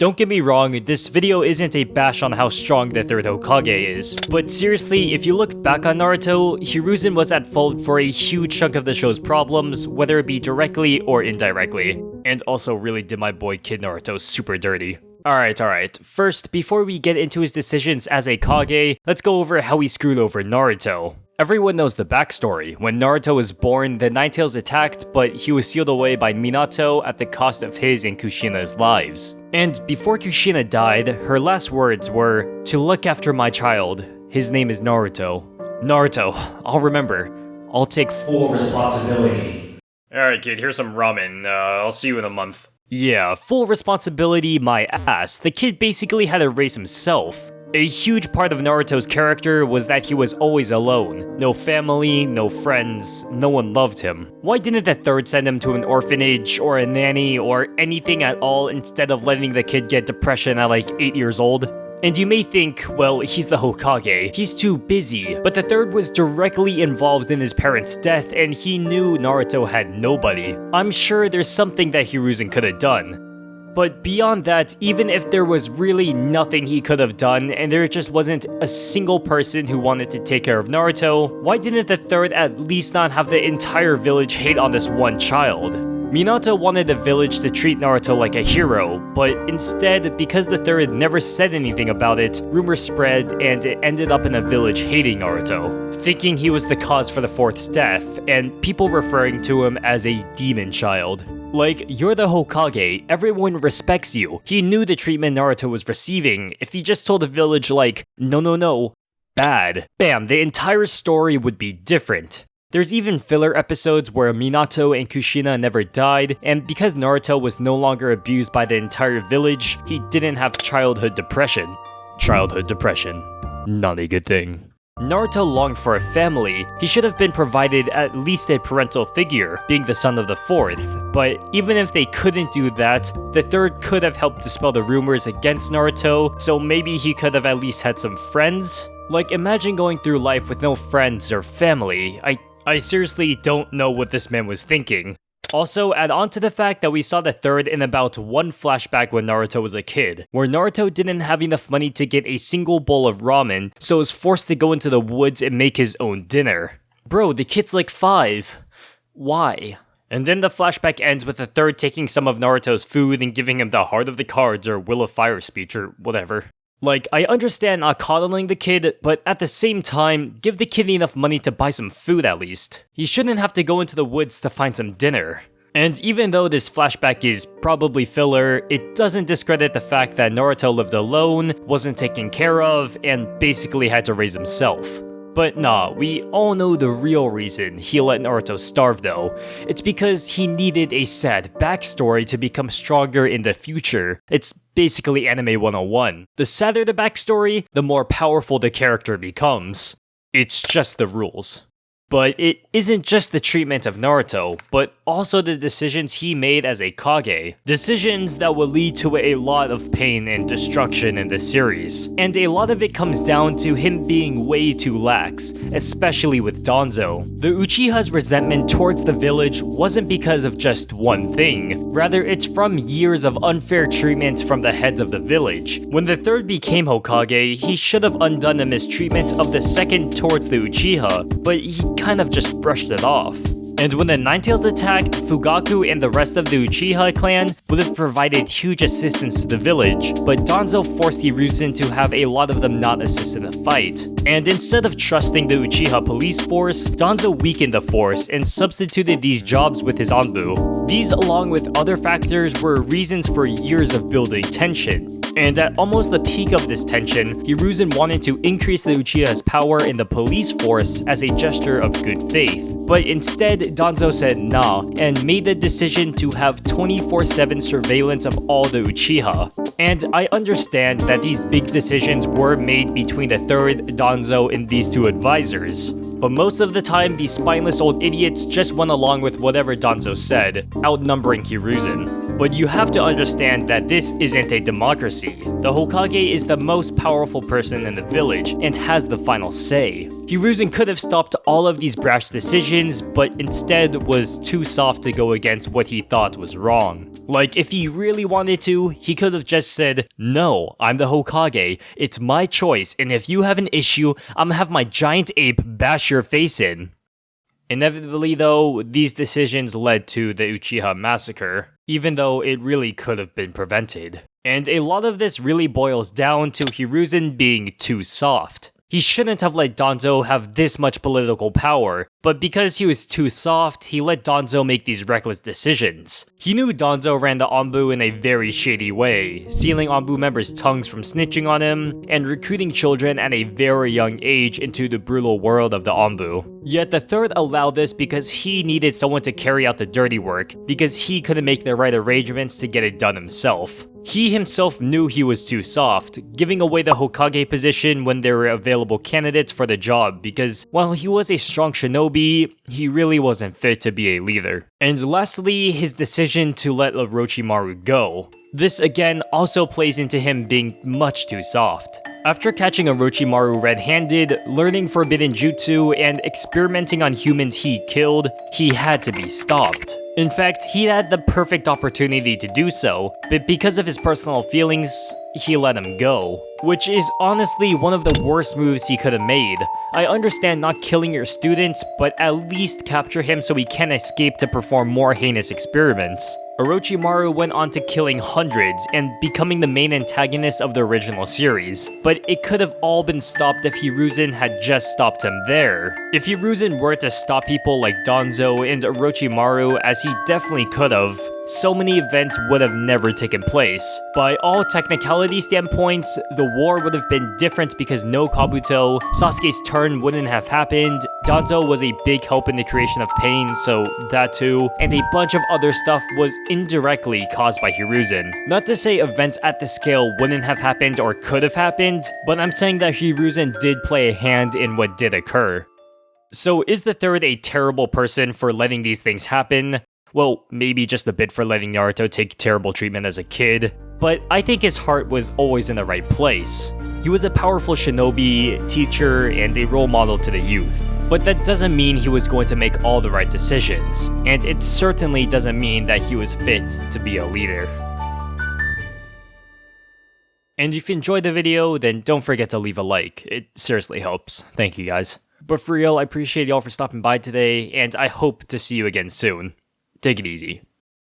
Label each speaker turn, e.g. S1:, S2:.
S1: Don't get me wrong, this video isn't a bash on how strong the third Hokage is, but seriously, if you look back on Naruto, Hiruzen was at fault for a huge chunk of the show's problems, whether it be directly or indirectly, and also really did my boy Kid Naruto super dirty. Alright, first, before we get into his decisions as a Kage, let's go over how he screwed over Naruto. Everyone knows the backstory. When Naruto was born, the Nine-Tails attacked, but he was sealed away by Minato at the cost of his and Kushina's lives. And before Kushina died, her last words were, "To look after my child. His name is Naruto. Naruto, I'll remember. I'll take full responsibility." Alright kid, here's some ramen. I'll see you in a month. Yeah, full responsibility my ass. The kid basically had to raise himself. A huge part of Naruto's character was that he was always alone. No family, no friends, no one loved him. Why didn't the third send him to an orphanage or a nanny or anything at all instead of letting the kid get depression at like 8 years old? And you may think, well, he's the Hokage, he's too busy, but the third was directly involved in his parents' death and he knew Naruto had nobody. I'm sure there's something that Hiruzen could have done. But beyond that, even if there was really nothing he could have done and there just wasn't a single person who wanted to take care of Naruto, why didn't the third at least not have the entire village hate on this one child? Minato wanted the village to treat Naruto like a hero, but instead, because the third never said anything about it, rumors spread and it ended up in the village hating Naruto, thinking he was the cause for the fourth's death, and people referring to him as a demon child. Like, you're the Hokage, everyone respects you. He knew the treatment Naruto was receiving. If he just told the village like, no, bad, bam, the entire story would be different. There's even filler episodes where Minato and Kushina never died, and because Naruto was no longer abused by the entire village, he didn't have childhood depression. Childhood depression, not a good thing. Naruto longed for a family. He should have been provided at least a parental figure, being the son of the fourth. But even if they couldn't do that, the third could have helped dispel the rumors against Naruto, so maybe he could have at least had some friends? Like, imagine going through life with no friends or family. I seriously don't know what this man was thinking. Also, add on to the fact that we saw the third in about one flashback when Naruto was a kid, where Naruto didn't have enough money to get a single bowl of ramen, so was forced to go into the woods and make his own dinner. Bro, the kid's like 5. Why? And then the flashback ends with the third taking some of Naruto's food and giving him the Heart of the Cards or Will of Fire speech or whatever. Like, I understand not coddling the kid, but at the same time, give the kid enough money to buy some food at least. He shouldn't have to go into the woods to find some dinner. And even though this flashback is probably filler, it doesn't discredit the fact that Naruto lived alone, wasn't taken care of, and basically had to raise himself. But nah, we all know the real reason he let Naruto starve though. It's because he needed a sad backstory to become stronger in the future. It's basically anime 101. The sadder the backstory, the more powerful the character becomes. It's just the rules. But it isn't just the treatment of Naruto, but also the decisions he made as a Kage. Decisions that will lead to a lot of pain and destruction in the series. And a lot of it comes down to him being way too lax, especially with Dontzo. The Uchiha's resentment towards the village wasn't because of just one thing. Rather, it's from years of unfair treatment from the heads of the village. When the third became Hokage, he should have undone the mistreatment of the second towards the Uchiha, but he kind of just brushed it off. And when the Nine-Tails attacked, Fugaku and the rest of the Uchiha clan would have provided huge assistance to the village, but Dontzo forced Hiruzen to have a lot of them not assist in the fight. And instead of trusting the Uchiha police force, Dontzo weakened the force and substituted these jobs with his Anbu. These, along with other factors, were reasons for years of building tension. And at almost the peak of this tension, Hiruzen wanted to increase the Uchiha's power in the police force as a gesture of good faith. But instead, Dontzo said nah, and made the decision to have 24/7 surveillance of all the Uchiha. And I understand that these big decisions were made between the third, Dontzo, and these two advisors. But most of the time, these spineless old idiots just went along with whatever Dontzo said, outnumbering Hiruzen. But you have to understand that this isn't a democracy. The Hokage is the most powerful person in the village and has the final say. Hiruzen could have stopped all of these brash decisions, but instead was too soft to go against what he thought was wrong. Like, if he really wanted to, he could have just said, "No, I'm the Hokage, it's my choice, and if you have an issue, I'm gonna have my giant ape bash your face in." Inevitably though, these decisions led to the Uchiha massacre, even though it really could have been prevented. And a lot of this really boils down to Hiruzen being too soft. He shouldn't have let Dontzo have this much political power, but because he was too soft, he let Dontzo make these reckless decisions. He knew Dontzo ran the Anbu in a very shady way, sealing Anbu members' tongues from snitching on him, and recruiting children at a very young age into the brutal world of the Anbu. Yet the third allowed this because he needed someone to carry out the dirty work, because he couldn't make the right arrangements to get it done himself. He himself knew he was too soft, giving away the Hokage position when there were available candidates for the job because, while he was a strong shinobi, he really wasn't fit to be a leader. And lastly, his decision to let Orochimaru go. This again also plays into him being much too soft. After catching Orochimaru red-handed, learning forbidden jutsu, and experimenting on humans he killed, he had to be stopped. In fact, he had the perfect opportunity to do so, but because of his personal feelings, he let him go. Which is honestly one of the worst moves he could have made. I understand not killing your students, but at least capture him so he can't escape to perform more heinous experiments. Orochimaru went on to killing hundreds and becoming the main antagonist of the original series, but it could have all been stopped if Hiruzen had just stopped him there. If Hiruzen were to stop people like Dontzo and Orochimaru, as he definitely could have, so many events would have never taken place. By all technicality standpoints, the war would have been different because no Kabuto, Sasuke's turn wouldn't have happened, Dontzo was a big help in the creation of pain, so that too, and a bunch of other stuff was indirectly caused by Hiruzen. Not to say events at this scale wouldn't have happened or could have happened, but I'm saying that Hiruzen did play a hand in what did occur. So is the third a terrible person for letting these things happen? Well, maybe just a bit for letting Naruto take terrible treatment as a kid, but I think his heart was always in the right place. He was a powerful shinobi, teacher, and a role model to the youth. But that doesn't mean he was going to make all the right decisions, and it certainly doesn't mean that he was fit to be a leader. And if you enjoyed the video, then don't forget to leave a like. It seriously helps. Thank you guys. But for real, I appreciate y'all for stopping by today, and I hope to see you again soon. Take it easy.